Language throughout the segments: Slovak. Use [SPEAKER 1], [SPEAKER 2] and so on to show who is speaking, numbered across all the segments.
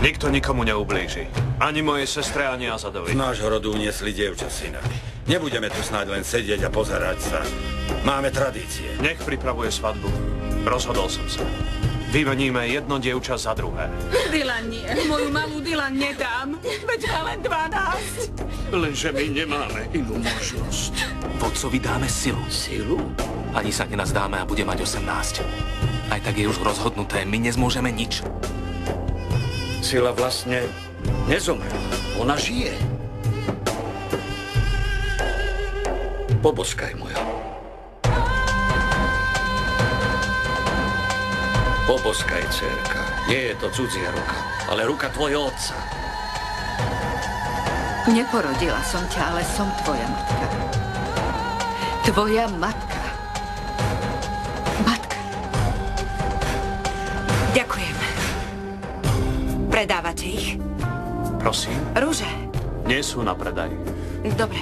[SPEAKER 1] Nikto nikomu neublíži. Ani mojej sestre, ani Azadovi.
[SPEAKER 2] Z nášho rodu uniesli dievča syna. Nebudeme tu snáď len sedieť a pozerať sa. Máme tradície.
[SPEAKER 1] Nech pripravuje svadbu. Rozhodol som sa. Vymeníme jedno dievča za druhé.
[SPEAKER 3] Dylan nie. Moju malú Dylan nedám. Veď má len 12.
[SPEAKER 1] Lenže my nemáme inú možnosť.
[SPEAKER 4] Vodcovi dáme silu.
[SPEAKER 1] Silu?
[SPEAKER 4] Ani sa nenazdáme a bude mať 18. Aj tak je už rozhodnuté. My nezmôžeme nič.
[SPEAKER 5] Sila vlastne nezomrela. Ona žije. Poboskaj moja. Poboskaj, dcérka. Nie je to cudzia ruka, ale ruka tvojho otca.
[SPEAKER 6] Neporodila som ťa, ale som tvoja matka. Tvoja matka. Matka.
[SPEAKER 7] Ďakujem. Predávate ich?
[SPEAKER 1] Prosím?
[SPEAKER 7] Rúže.
[SPEAKER 1] Nie sú na predaj.
[SPEAKER 7] Dobre.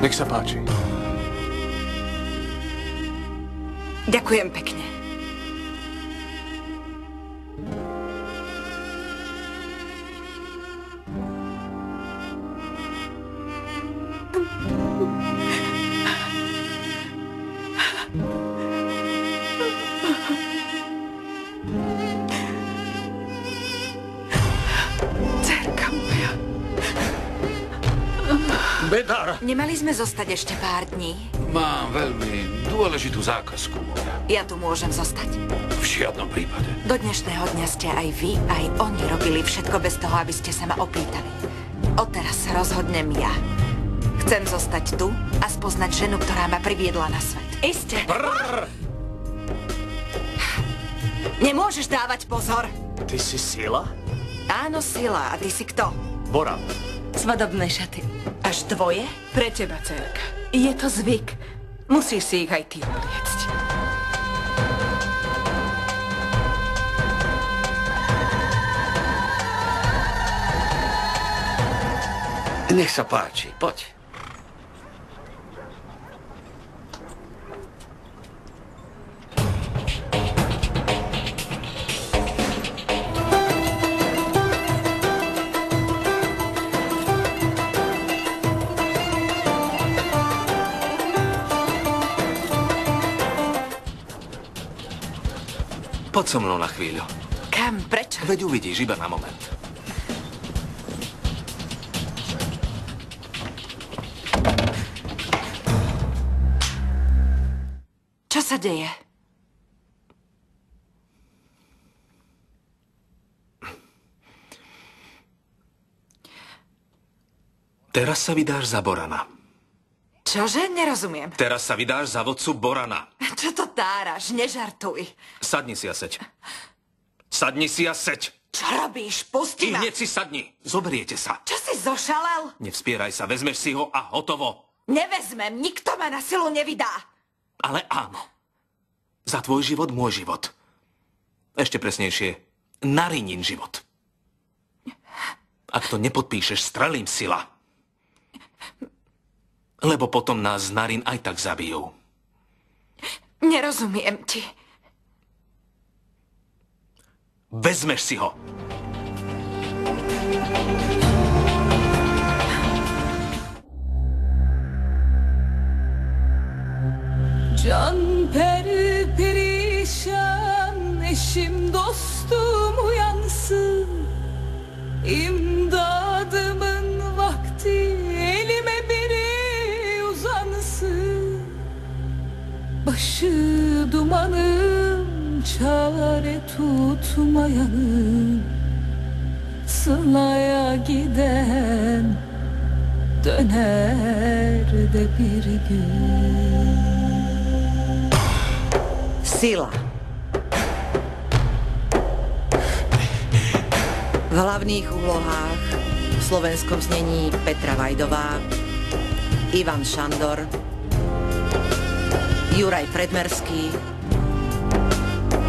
[SPEAKER 1] Nech sa páči.
[SPEAKER 7] Ďakujem pekne.
[SPEAKER 5] Bedár!
[SPEAKER 7] Nemali sme zostať ešte pár dní?
[SPEAKER 5] Mám veľmi dôležitú zákazku, moja.
[SPEAKER 7] Ja tu môžem zostať.
[SPEAKER 5] V žiadnom prípade.
[SPEAKER 7] Do dnešného dňa ste aj vy, aj oni robili všetko bez toho, aby ste sa ma opýtali. Odteraz sa rozhodnem ja. Chcem zostať tu a spoznať ženu, ktorá ma priviedla na svet. Iste.
[SPEAKER 5] Brrr.
[SPEAKER 7] Nemôžeš dávať pozor.
[SPEAKER 1] Ty si Sila?
[SPEAKER 7] Áno, Sila. A ty si kto?
[SPEAKER 1] Boran.
[SPEAKER 6] Svadobné šaty.
[SPEAKER 7] Až tvoje?
[SPEAKER 3] Pre teba, dcérka. Je to zvyk. Musíš si ich aj ty obliecť.
[SPEAKER 5] Nech sa páči, poď.
[SPEAKER 4] Poď so mnou na chvíľu.
[SPEAKER 7] Kam? Prečo?
[SPEAKER 4] Veď uvidíš iba na moment.
[SPEAKER 7] Čo sa deje?
[SPEAKER 4] Teraz sa vydáš za Borana.
[SPEAKER 7] Čože? Nerozumiem.
[SPEAKER 4] Teraz sa vydáš za vodcu Borana.
[SPEAKER 7] Čo to táraš? Nežartuj.
[SPEAKER 4] Sadni si a seď. Sadni si a seď.
[SPEAKER 7] Čo robíš? Pusti
[SPEAKER 4] I
[SPEAKER 7] ma.
[SPEAKER 4] hneď si sadni. Zoberiete sa.
[SPEAKER 7] Čo si zošalel?
[SPEAKER 4] Nevspieraj sa, vezmeš si ho a hotovo.
[SPEAKER 7] Nevezmem. Nikto ma na silu nevydá.
[SPEAKER 4] Ale áno. Za tvoj život, môj život. Ešte presnejšie, Narinin život. Ak to nepodpíšeš, strelím, Sila. Lebo potom nás Narin aj tak zabijú.
[SPEAKER 7] Nerozumiem ti.
[SPEAKER 4] Vezmeš si ho.
[SPEAKER 3] Can peri perişan, eşim dostum uyansın. İmdadımın vakti, elime biri uzansın. Başı dumanım, çare tutmayanım. Sılaya giden döner de bir gün.
[SPEAKER 6] Sila. V hlavných úlohách v slovenskom znení Petra Vajdová, Ivan Šandor, Juraj Predmerský,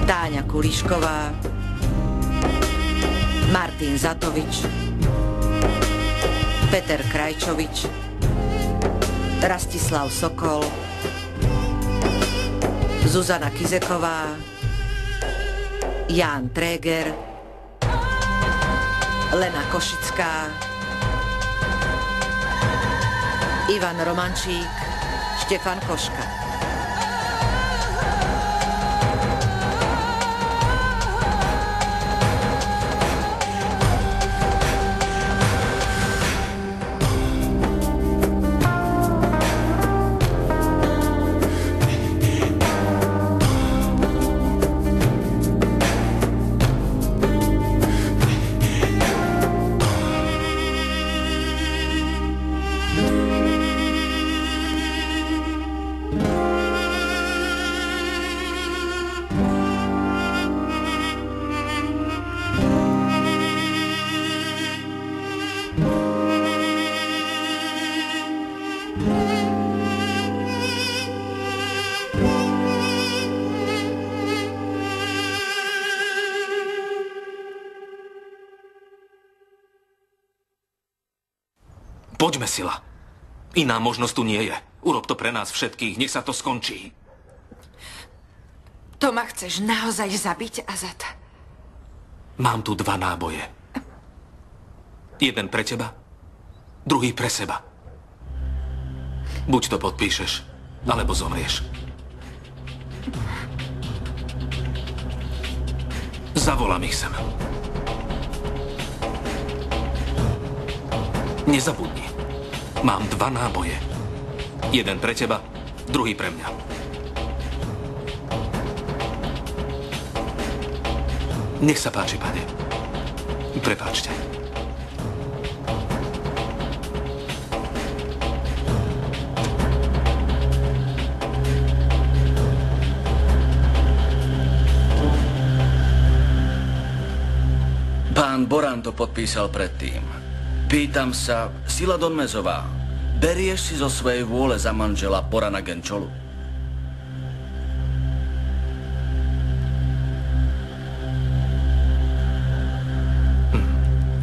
[SPEAKER 6] Táňa Kulišková, Martin Zatovič,
[SPEAKER 8] Peter Krajčovič, Rastislav Sokol, Zuzana Kizeková, Ján Tréger, Lena Košická, Ivan Romančík, Štefan Koška.
[SPEAKER 4] Poďme, Sila. Iná možnosť tu nie je. Urob to pre nás všetkých, nech sa to skončí.
[SPEAKER 7] To ma chceš naozaj zabiť, Azat?
[SPEAKER 4] Mám tu 2 náboje. Jeden pre teba, druhý pre seba. Buď to podpíšeš, alebo zomrieš. Zavolám ich sem. Nezabudni. Mám 2 náboje. Jeden pre teba, druhý pre mňa. Nech sa páči, pane. Prepáčte.
[SPEAKER 5] Pán Boran to podpísal predtým. Pýtam sa, Sila Donmezová, berieš si zo svojej vôle za manžela Borana Genčolu?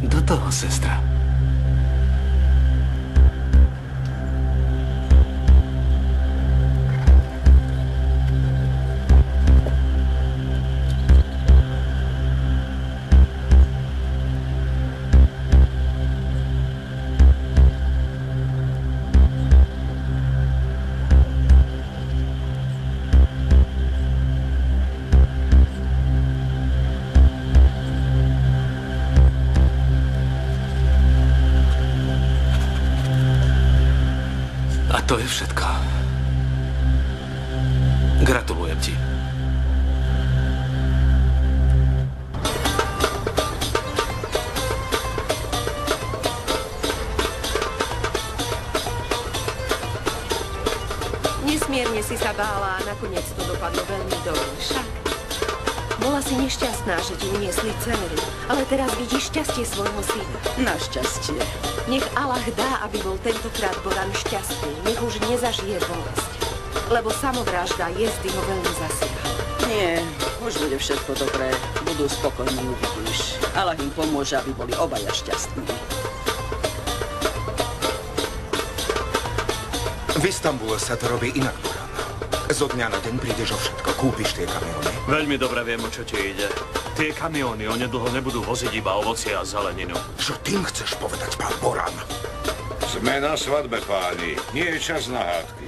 [SPEAKER 4] Do toho, sestra. To je všetko. Gratulujem ti.
[SPEAKER 9] Nesmierne si sa bála a nakoniec to dopadlo veľmi dobre. Však bola si nešťastná, že ti uniesli dceru, ale teraz vidíš šťastie svojho syna.
[SPEAKER 10] Našťastie.
[SPEAKER 9] Nech Allah dá, aby bol tentokrát Boran šťastný. Nech už nezažije bolesť. Lebo samovražda Jezdy ho veľmi zasiahla.
[SPEAKER 10] Nie, už bude všetko dobré. Budú spokojní, uvidíš. Allah im pomôže, aby boli obaja šťastní.
[SPEAKER 11] V Istambule sa to robí inak, Boran. Zo dňa na deň prídeš o všetko, kúpiš tie kamióny.
[SPEAKER 1] Veľmi dobre viem, o čo ti ide. Tie kamióny onedlho nebudú voziť iba ovocie a zeleninu.
[SPEAKER 11] Čo tým chceš povedať, pán Boran?
[SPEAKER 12] Sme na svadbe, páni. Nie je čas na hádky.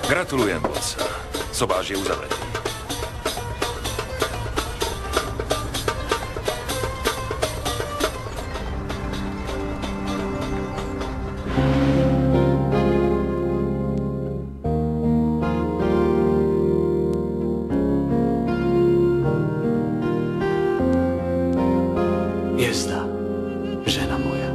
[SPEAKER 1] Gratulujem, vodca. Sobáš je uzavretý. Jezda, žena moja.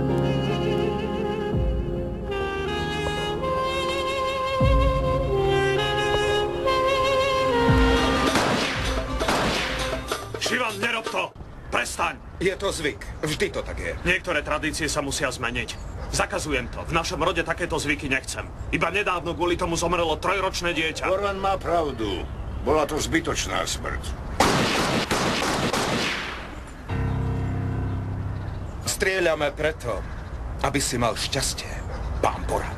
[SPEAKER 1] Šivan, nerob to! Prestaň!
[SPEAKER 11] Je to zvyk. Vždy to tak je.
[SPEAKER 1] Niektoré tradície sa musia zmeniť. Zakazujem to. V našom rode takéto zvyky nechcem. Iba nedávno kvôli tomu zomrelo 3-ročné dieťa.
[SPEAKER 12] Boran má pravdu. Bola to zbytočná smrť.
[SPEAKER 11] Strieľame preto, aby si mal šťastie, pán Boran.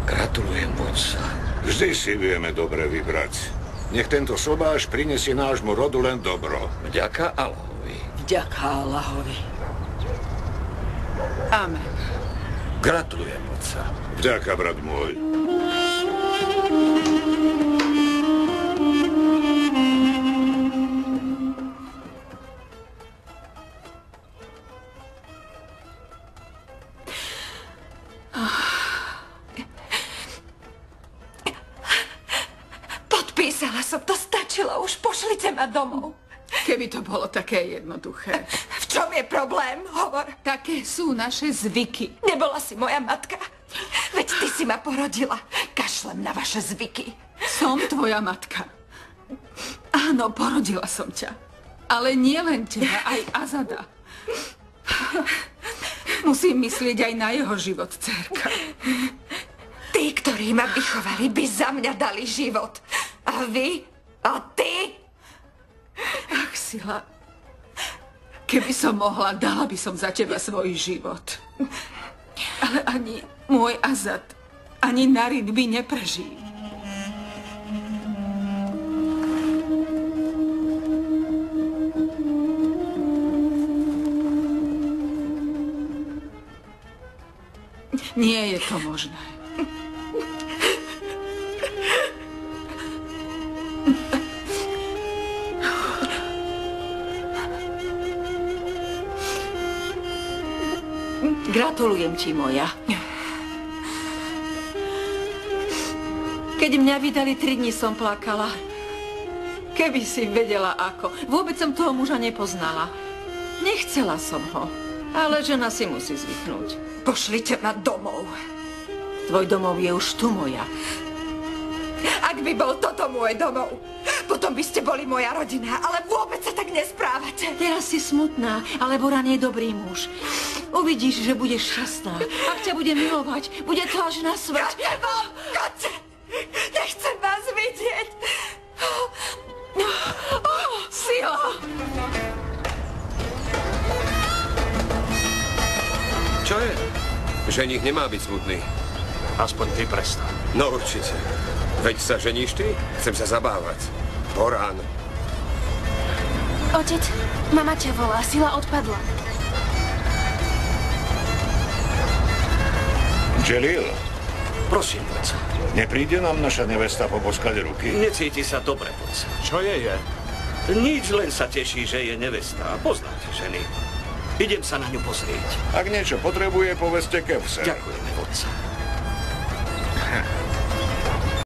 [SPEAKER 2] Gratulujem, vodca.
[SPEAKER 12] Vždy si vieme dobre vybrať. Nech tento sobáš prinesie nášmu rodu len dobro.
[SPEAKER 2] Vďaka Allahovi.
[SPEAKER 10] Vďaka Allahovi.
[SPEAKER 3] Amen.
[SPEAKER 2] Gratulujem, vodca.
[SPEAKER 12] Vďaka, brat môj.
[SPEAKER 7] Podpísala som to, stačilo už, pošlite ma domov.
[SPEAKER 3] Keby to bolo také jednoduché.
[SPEAKER 7] V čom je problém? Hovor.
[SPEAKER 3] Také sú naše zvyky.
[SPEAKER 7] Nebola si moja matka. Veď ty si ma porodila. Kašlem na vaše zvyky.
[SPEAKER 3] Som tvoja matka. Áno, porodila som ťa. Ale nie len teba, aj Azada. Musím myslieť aj na jeho život, dcérka.
[SPEAKER 7] Tí, ktorí ma vychovali, by za mňa dali život. A vy? A ty?
[SPEAKER 3] Ach, Sila. Keby som mohla, dala by som za teba svoj život. Ale ani môj Azad, ani Narin by neprežili. Nie je to možné.
[SPEAKER 8] Gratulujem ti, moja. Keď mňa vydali 3 dni, som plakala. Keby si vedela ako. Vôbec som toho muža nepoznala. Nechcela som ho. Ale žena si musí zvyknúť.
[SPEAKER 7] Pošlite ma domov.
[SPEAKER 8] Tvoj domov je už tu, moja.
[SPEAKER 7] Ak by bol toto môj domov, potom by ste boli moja rodina, ale vôbec sa tak nesprávate.
[SPEAKER 8] Teraz si smutná, ale Boran je dobrý muž. Uvidíš, že budeš šťastná. Ak ťa bude milovať, bude to až na smrť.
[SPEAKER 7] Chodte! Nechcem vás vidieť!
[SPEAKER 3] Sila!
[SPEAKER 13] Čo je? Ženích nemá byť smutný.
[SPEAKER 1] Aspoň ty prestaň.
[SPEAKER 13] No určite. Veď sa ženíš ty? Chcem sa zabávať. Boran.
[SPEAKER 9] Otec, mama ťa volá, Sila odpadla.
[SPEAKER 12] Jalil,
[SPEAKER 1] Prosím, vodca.
[SPEAKER 12] nepríde nám naša nevesta poboskať ruky?
[SPEAKER 14] Necíti sa dobre, vodca.
[SPEAKER 1] Čo je?
[SPEAKER 14] Nič, len sa teší, že je nevesta. Poznáte ženy. Idem sa na ňu pozrieť.
[SPEAKER 12] Ak niečo potrebuje, povedzte Kevse.
[SPEAKER 14] Ďakujeme, vodca.